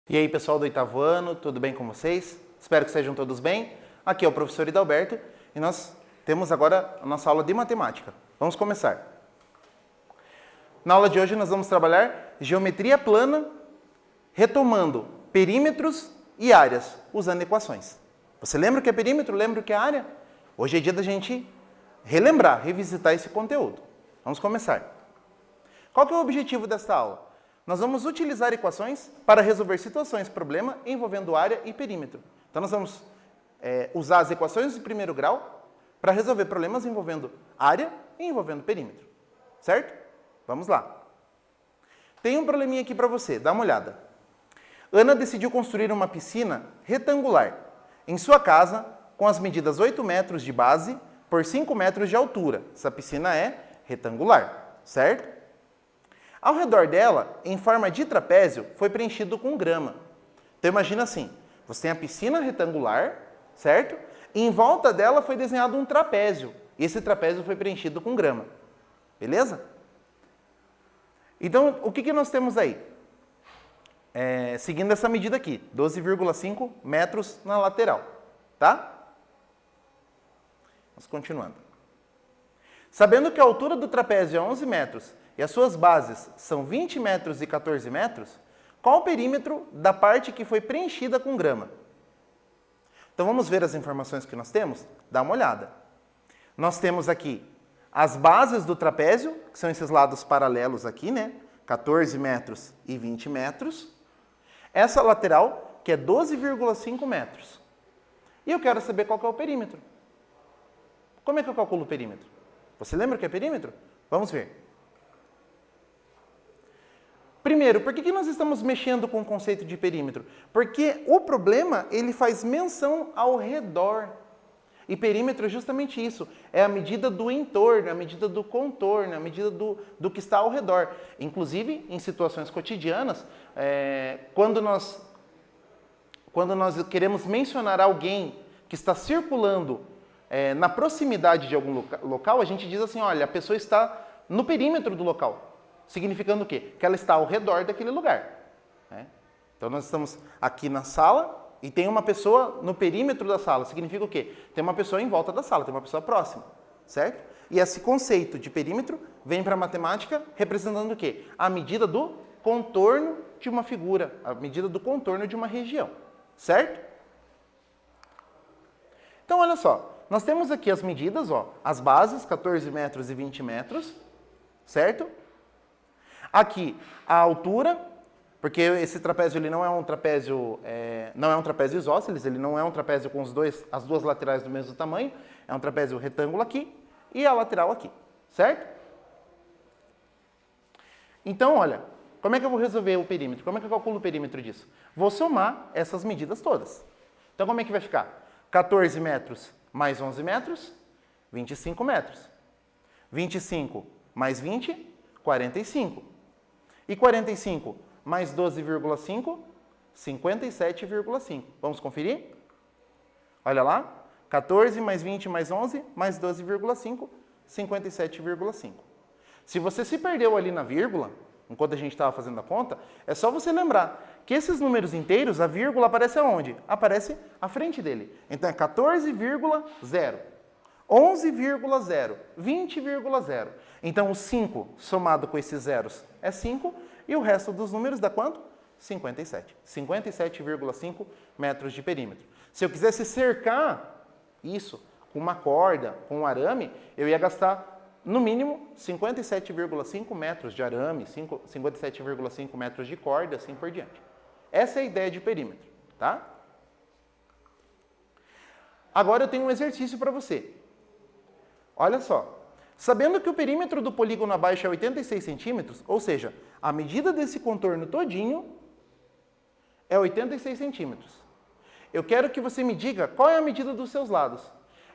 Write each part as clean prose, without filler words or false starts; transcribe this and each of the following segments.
E aí, pessoal do oitavo ano, tudo bem com vocês? Espero que estejam todos bem. Aqui é o professor Hidalberto e nós temos agora a nossa aula de matemática. Vamos começar. Na aula de hoje nós vamos trabalhar geometria plana, retomando perímetros e áreas, usando equações. Você lembra o que é perímetro? Lembra o que é área? Hoje é dia da gente relembrar, revisitar esse conteúdo. Vamos começar. Qual que é o objetivo desta aula? Nós vamos utilizar equações para resolver situações, problema envolvendo área e perímetro. Então, nós vamos usar as equações de primeiro grau para resolver problemas envolvendo área e envolvendo perímetro. Certo? Vamos lá. Tem um probleminha aqui para você, dá uma olhada. Ana decidiu construir uma piscina retangular em sua casa com as medidas 8 metros de base por 5 metros de altura. Essa piscina é retangular, certo? Ao redor dela, em forma de trapézio, foi preenchido com grama. Então imagina assim, você tem a piscina retangular, certo? E em volta dela foi desenhado um trapézio. E esse trapézio foi preenchido com grama. Beleza? Então, o que nós temos aí? Seguindo essa medida aqui, 12,5 metros na lateral. Tá? Vamos continuando. Sabendo que a altura do trapézio é 11 metros e as suas bases são 20 metros e 14 metros, qual o perímetro da parte que foi preenchida com grama? Então vamos ver as informações que nós temos? Dá uma olhada. Nós temos aqui as bases do trapézio, que são esses lados paralelos aqui, né? 14 metros e 20 metros. Essa lateral, que é 12,5 metros. E eu quero saber qual que é o perímetro. Como é que eu calculo o perímetro? Você lembra o que é perímetro? Vamos ver. Primeiro, por que nós estamos mexendo com o conceito de perímetro? Porque o problema, ele faz menção ao redor. E perímetro é justamente isso. É a medida do entorno, a medida do contorno, a medida do que está ao redor. Inclusive, em situações cotidianas, quando nós queremos mencionar alguém que está circulando na proximidade de algum local, a gente diz assim, olha, a pessoa está no perímetro do local. Significando o quê? Que ela está ao redor daquele lugar. Né? Então, nós estamos aqui na sala e tem uma pessoa no perímetro da sala. Significa o quê? Tem uma pessoa em volta da sala, tem uma pessoa próxima. Certo? E esse conceito de perímetro vem para a matemática representando o quê? A medida do contorno de uma figura, a medida do contorno de uma região. Certo? Então, olha só. Nós temos aqui as medidas, ó, as bases, 14 metros e 20 metros. Certo? Aqui, a altura, porque esse trapézio ele não é um trapézio isósceles, ele não é um trapézio com as duas laterais do mesmo tamanho, é um trapézio retângulo aqui e a lateral aqui, certo? Então, olha, como é que eu vou resolver o perímetro? Como é que eu calculo o perímetro disso? Vou somar essas medidas todas. Então, como é que vai ficar? 14 metros mais 11 metros, 25 metros. 25 mais 20, 45. E 45 mais 12,5, 57,5. Vamos conferir? Olha lá. 14 mais 20 mais 11 mais 12,5, 57,5. Se você se perdeu ali na vírgula, enquanto a gente estava fazendo a conta, é só você lembrar que esses números inteiros, a vírgula aparece aonde? Aparece à frente dele. Então é 14,0. 11,0, 20,0. Então, o 5 somado com esses zeros é 5 e o resto dos números dá quanto? 57. 57,5 metros de perímetro. Se eu quisesse cercar isso com uma corda, com um arame, eu ia gastar, no mínimo, 57,5 metros de arame, 57,5 metros de corda, assim por diante. Essa é a ideia de perímetro, tá? Agora eu tenho um exercício para você. Olha só, sabendo que o perímetro do polígono abaixo é 86 centímetros, ou seja, a medida desse contorno todinho é 86 centímetros. Eu quero que você me diga qual é a medida dos seus lados.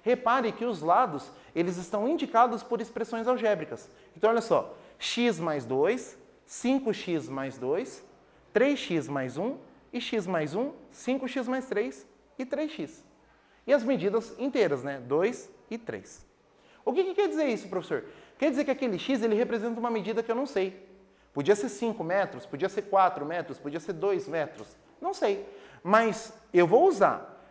Repare que os lados, eles estão indicados por expressões algébricas. Então, olha só, x mais 2, 5x mais 2, 3x mais 1, e x mais 1, 5x mais 3 e 3x. E as medidas inteiras, né? 2 e 3. O que quer dizer isso, professor? Quer dizer que aquele x ele representa uma medida que eu não sei. Podia ser 5 metros, podia ser 4 metros, podia ser 2 metros. Não sei. Mas eu vou usar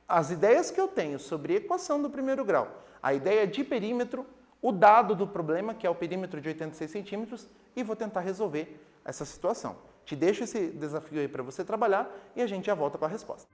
as ideias que eu tenho sobre equação do primeiro grau, a ideia de perímetro, o dado do problema, que é o perímetro de 86 centímetros, e vou tentar resolver essa situação. Te deixo esse desafio aí para você trabalhar e a gente já volta com a resposta.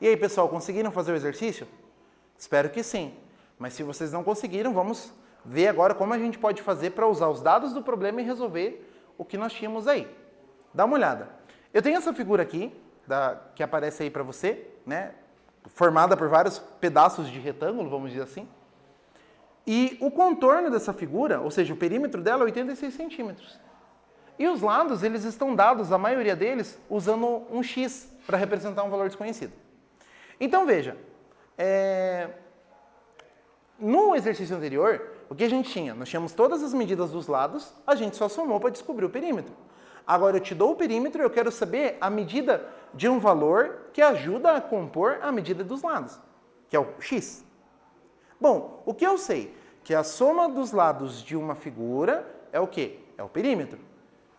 E aí, pessoal, conseguiram fazer o exercício? Espero que sim. Mas se vocês não conseguiram, vamos ver agora como a gente pode fazer para usar os dados do problema e resolver o que nós tínhamos aí. Dá uma olhada. Eu tenho essa figura aqui, que aparece aí para você, né? Formada por vários pedaços de retângulo, vamos dizer assim. E o contorno dessa figura, ou seja, o perímetro dela é 86 centímetros. E os lados, eles estão dados, a maioria deles, usando um X para representar um valor desconhecido. Então, veja, no exercício anterior, o que a gente tinha? Nós tínhamos todas as medidas dos lados, a gente só somou para descobrir o perímetro. Agora eu te dou o perímetro e eu quero saber a medida de um valor que ajuda a compor a medida dos lados, que é o X. Bom, o que eu sei? Que a soma dos lados de uma figura é o quê? É o perímetro.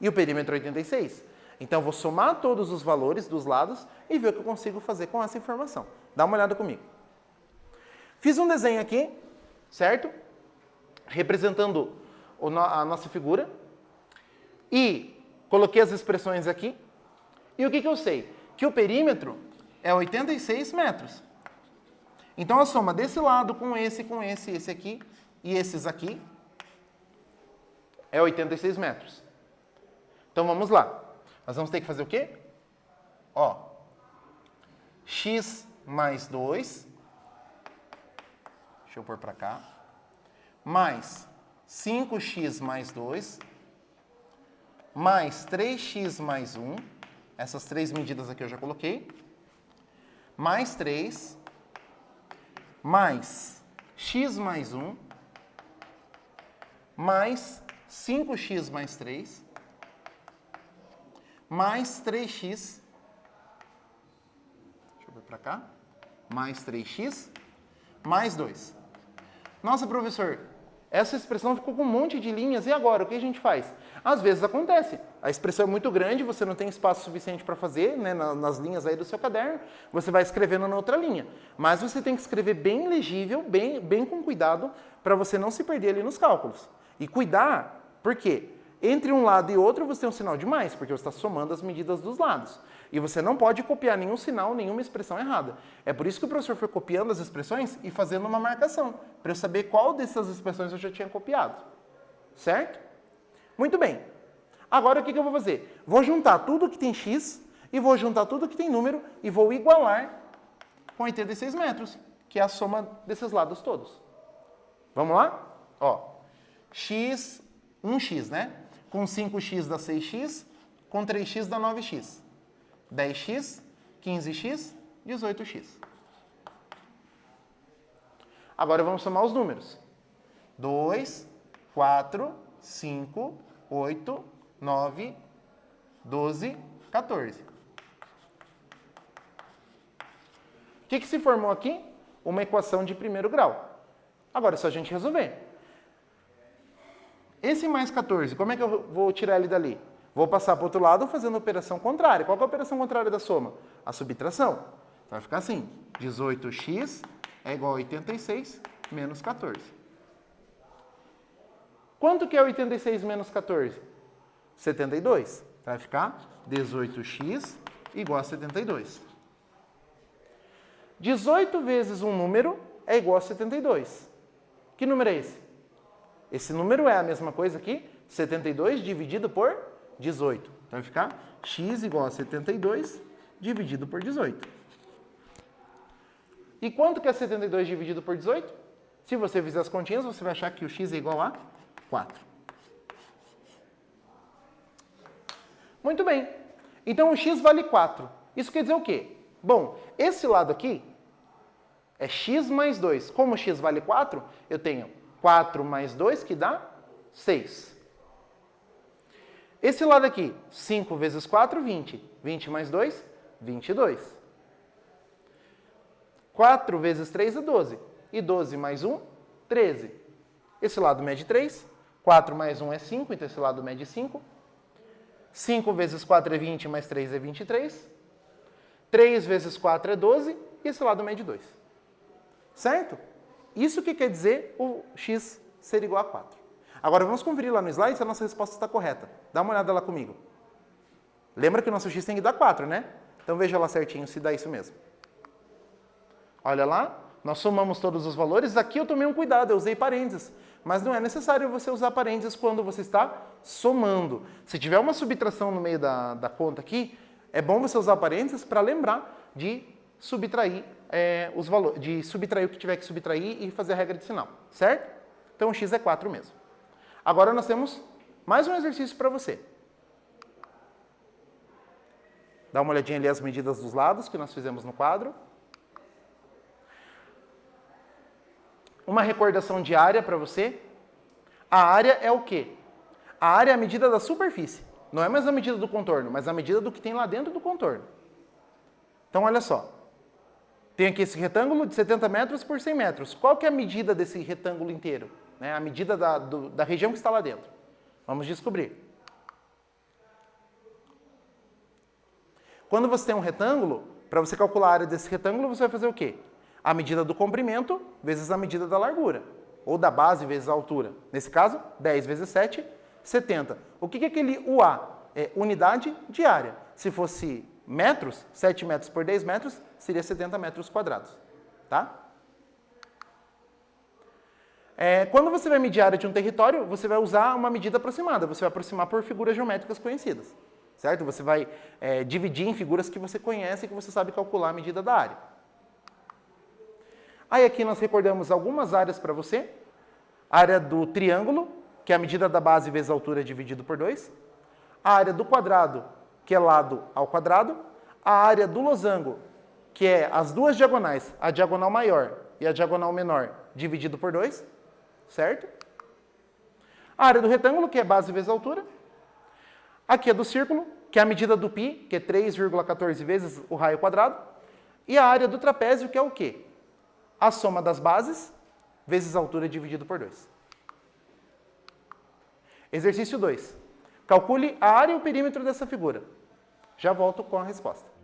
E o perímetro é 86. Então, eu vou somar todos os valores dos lados e ver o que eu consigo fazer com essa informação. Dá uma olhada comigo. Fiz um desenho aqui, certo? Representando a nossa figura. E coloquei as expressões aqui. E o que eu sei? Que o perímetro é 86 metros. Então, a soma desse lado com esse aqui e esses aqui é 86 metros. Então, vamos lá. Nós vamos ter que fazer o quê? Ó, x mais 2, deixa eu pôr para cá, mais 5x mais 2, mais 3x mais 1, essas 3 medidas aqui eu já coloquei, mais 3, mais x mais 1, mais 5x mais 3, mais 3x, deixa eu ver para cá, mais 3x, mais 2. Nossa, professor, essa expressão ficou com um monte de linhas, e agora? O que a gente faz? Às vezes acontece, a expressão é muito grande, você não tem espaço suficiente para fazer, né, nas linhas aí do seu caderno, você vai escrevendo na outra linha. Mas você tem que escrever bem legível, bem com cuidado, para você não se perder ali nos cálculos. E cuidar, por quê? Entre um lado e outro você tem um sinal de mais, porque você está somando as medidas dos lados. E você não pode copiar nenhum sinal, nenhuma expressão errada. É por isso que o professor foi copiando as expressões e fazendo uma marcação, para eu saber qual dessas expressões eu já tinha copiado. Certo? Muito bem. Agora o que eu vou fazer? Vou juntar tudo que tem x e vou juntar tudo que tem número e vou igualar com 86 metros, que é a soma desses lados todos. Vamos lá? Ó, x, 1x, né? Com 5x dá 6x, com 3x dá 9x. 10x, 15x, 18x. Agora vamos somar os números. 2, 4, 5, 8, 9, 12, 14. O que se formou aqui? Uma equação de primeiro grau. Agora é só a gente resolver. Esse mais 14, como é que eu vou tirar ele dali? Vou passar para o outro lado fazendo a operação contrária. Qual que é a operação contrária da soma? A subtração. Então vai ficar assim, 18x é igual a 86 menos 14. Quanto que é 86 menos 14? 72. Vai ficar 18x igual a 72. 18 vezes um número é igual a 72. Que número é esse? Esse número é a mesma coisa aqui, 72 dividido por 18. Então vai ficar x igual a 72 dividido por 18. E quanto que é 72 dividido por 18? Se você fizer as continhas, você vai achar que o x é igual a 4. Muito bem. Então o x vale 4. Isso quer dizer o quê? Bom, esse lado aqui é x mais 2. Como x vale 4, eu tenho 4 mais 2, que dá 6. Esse lado aqui, 5 vezes 4, 20. 20 mais 2, 22. 4 vezes 3 é 12. E 12 mais 1, 13. Esse lado mede 3. 4 mais 1 é 5, então esse lado mede 5. 5 vezes 4 é 20, mais 3 é 23. 3 vezes 4 é 12, e esse lado mede 2. Certo? Isso que quer dizer o x ser igual a 4. Agora vamos conferir lá no slide se a nossa resposta está correta. Dá uma olhada lá comigo. Lembra que o nosso x tem que dar 4, né? Então veja lá certinho se dá isso mesmo. Olha lá, nós somamos todos os valores. Aqui eu tomei um cuidado, eu usei parênteses. Mas não é necessário você usar parênteses quando você está somando. Se tiver uma subtração no meio da conta aqui, é bom você usar parênteses para lembrar de subtrair os valores, de subtrair o que tiver que subtrair e fazer a regra de sinal, certo? Então o x é 4 mesmo. Agora nós temos mais um exercício para você. Dá uma olhadinha ali as medidas dos lados que nós fizemos no quadro. Uma recordação de área para você. A área é o quê? A área é a medida da superfície. Não é mais a medida do contorno, mas a medida do que tem lá dentro do contorno. Então olha só. Tem aqui esse retângulo de 70 metros por 100 metros. Qual que é a medida desse retângulo inteiro? A medida da região que está lá dentro. Vamos descobrir. Quando você tem um retângulo, para você calcular a área desse retângulo, você vai fazer o quê? A medida do comprimento vezes a medida da largura. Ou da base vezes a altura. Nesse caso, 10 vezes 7, 70. O que é aquele UA? É unidade de área. Se fosse metros, 7 metros por 10 metros, seria 70 metros quadrados. Tá? Quando você vai medir a área de um território, você vai usar uma medida aproximada. Você vai aproximar por figuras geométricas conhecidas. Certo? Você vai dividir em figuras que você conhece e que você sabe calcular a medida da área. Aí aqui nós recordamos algumas áreas para você. A área do triângulo, que é a medida da base vezes a altura dividido por 2. A área do quadrado, que é lado ao quadrado, a área do losango, que é as duas diagonais, a diagonal maior e a diagonal menor, dividido por 2, certo? A área do retângulo, que é base vezes altura. Aqui é do círculo, que é a medida do π, que é 3,14 vezes o raio quadrado. E a área do trapézio, que é o quê? A soma das bases vezes a altura dividido por 2. Exercício 2. Calcule a área e o perímetro dessa figura. Já volto com a resposta.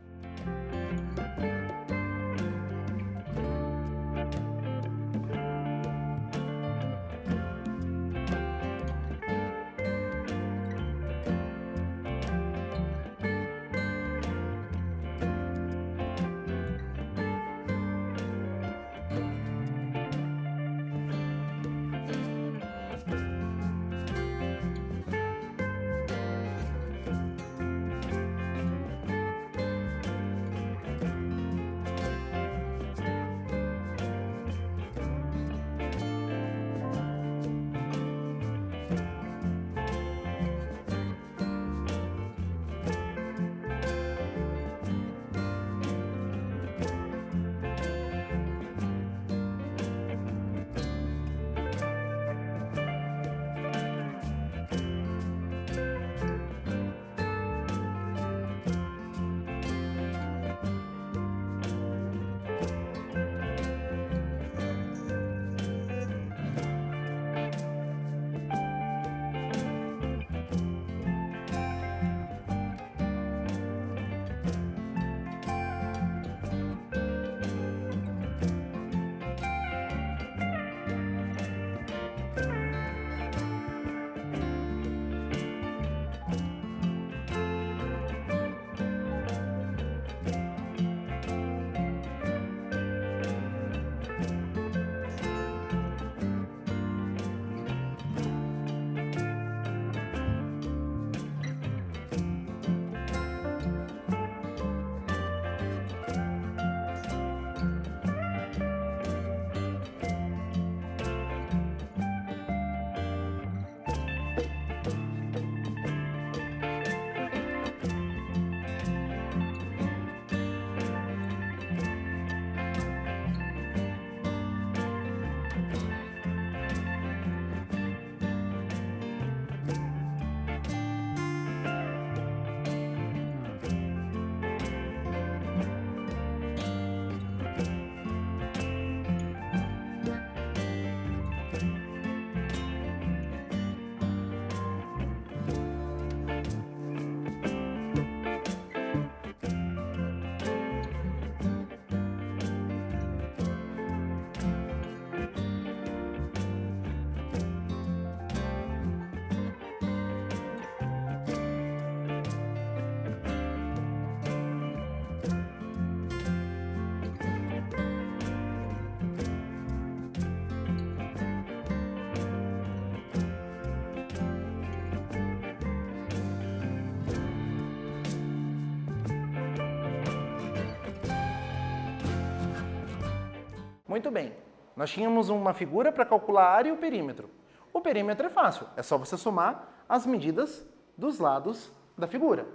Muito bem, nós tínhamos uma figura para calcular a área e o perímetro. O perímetro é fácil, é só você somar as medidas dos lados da figura.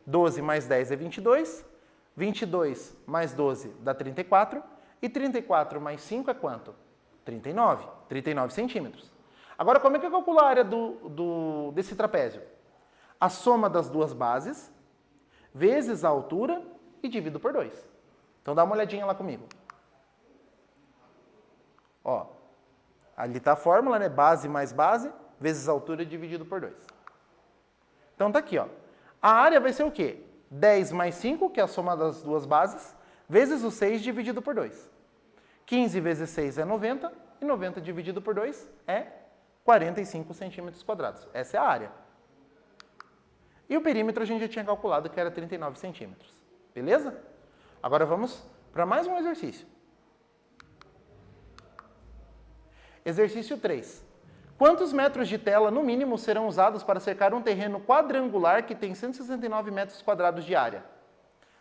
12 mais 10 é 22, 22 mais 12 dá 34, e 34 mais 5 é quanto? 39 centímetros. Agora, como é que eu calculo a área desse trapézio? A soma das duas bases, vezes a altura e divido por 2. Então dá uma olhadinha lá comigo. Ó, ali está a fórmula, né? Base mais base, vezes a altura dividido por 2. Então tá aqui, ó. A área vai ser o quê? 10 mais 5, que é a soma das duas bases, vezes o 6 dividido por 2. 15 vezes 6 é 90, e 90 dividido por 2 é 45 centímetros quadrados. Essa é a área. E o perímetro a gente já tinha calculado que era 39 centímetros. Beleza? Agora vamos para mais um exercício. Exercício 3. Quantos metros de tela, no mínimo, serão usados para cercar um terreno quadrangular que tem 169 metros quadrados de área?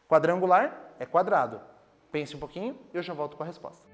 Quadrangular é quadrado. Pense um pouquinho e eu já volto com a resposta.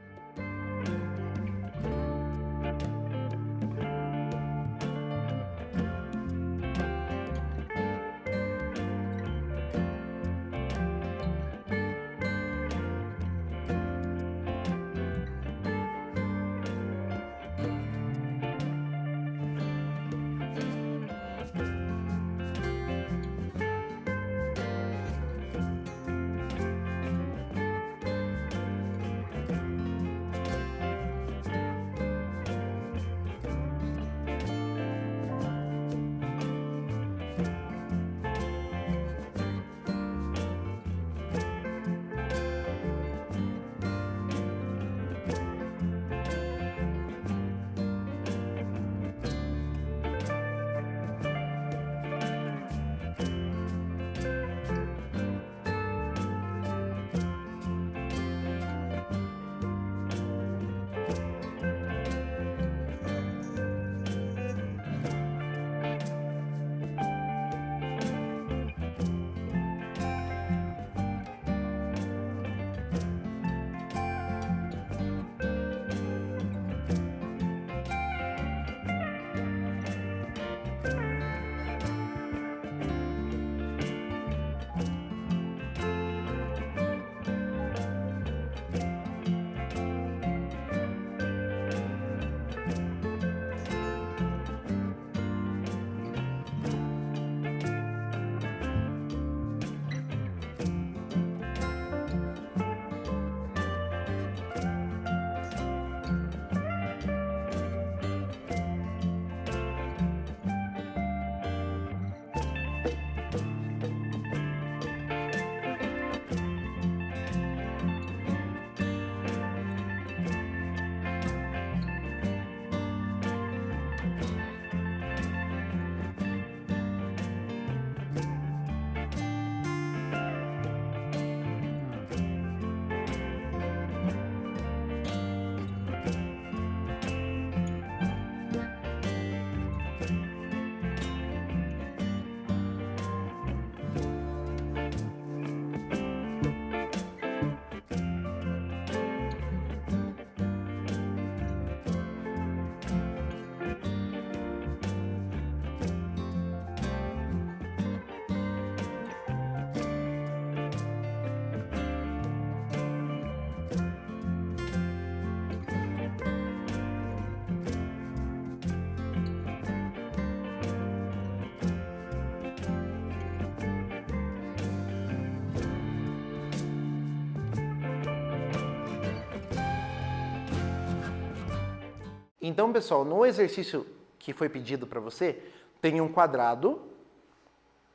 Então, pessoal, no exercício que foi pedido para você, tem um quadrado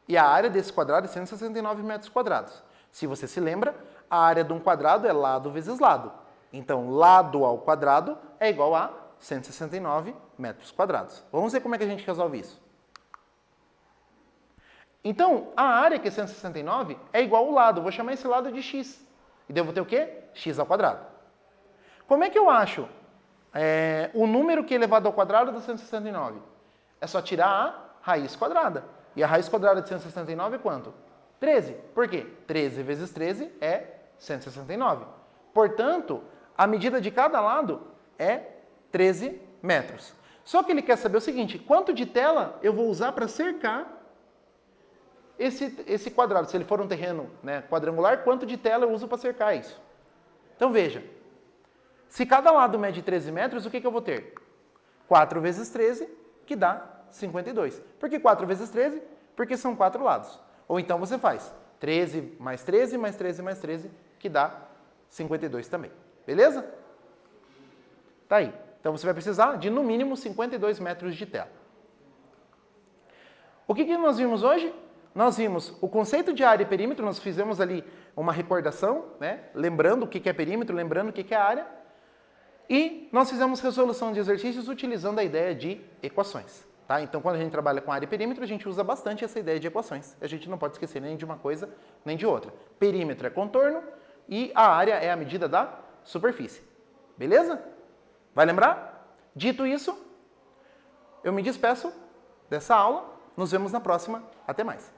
e a área desse quadrado é 169 metros quadrados. Se você se lembra, a área de um quadrado é lado vezes lado. Então, lado ao quadrado é igual a 169 metros quadrados. Vamos ver como é que a gente resolve isso. Então, a área, que é 169, é igual ao lado. Vou chamar esse lado de x. E devo ter o quê? X ao quadrado. Como é que eu acho o número que é elevado ao quadrado da 169? É só tirar a raiz quadrada. E a raiz quadrada de 169 é quanto? 13. Por quê? 13 vezes 13 é 169. Portanto, a medida de cada lado é 13 metros. Só que ele quer saber o seguinte: quanto de tela eu vou usar para cercar esse quadrado? Se ele for um terreno, né, quadrangular, quanto de tela eu uso para cercar isso? Então veja, se cada lado mede 13 metros, o que eu vou ter? 4 vezes 13, que dá 52. Por que 4 vezes 13? Porque são 4 lados. Ou então você faz 13 mais 13 mais 13 mais 13, que dá 52 também. Beleza? Tá aí. Então você vai precisar de no mínimo 52 metros de tela. O que nós vimos hoje? Nós vimos o conceito de área e perímetro, nós fizemos ali uma recordação, né? Lembrando o que é perímetro, lembrando o que é área. E nós fizemos resolução de exercícios utilizando a ideia de equações. Tá? Então, quando a gente trabalha com área e perímetro, a gente usa bastante essa ideia de equações. A gente não pode esquecer nem de uma coisa, nem de outra. Perímetro é contorno e a área é a medida da superfície. Beleza? Vai lembrar? Dito isso, eu me despeço dessa aula. Nos vemos na próxima. Até mais.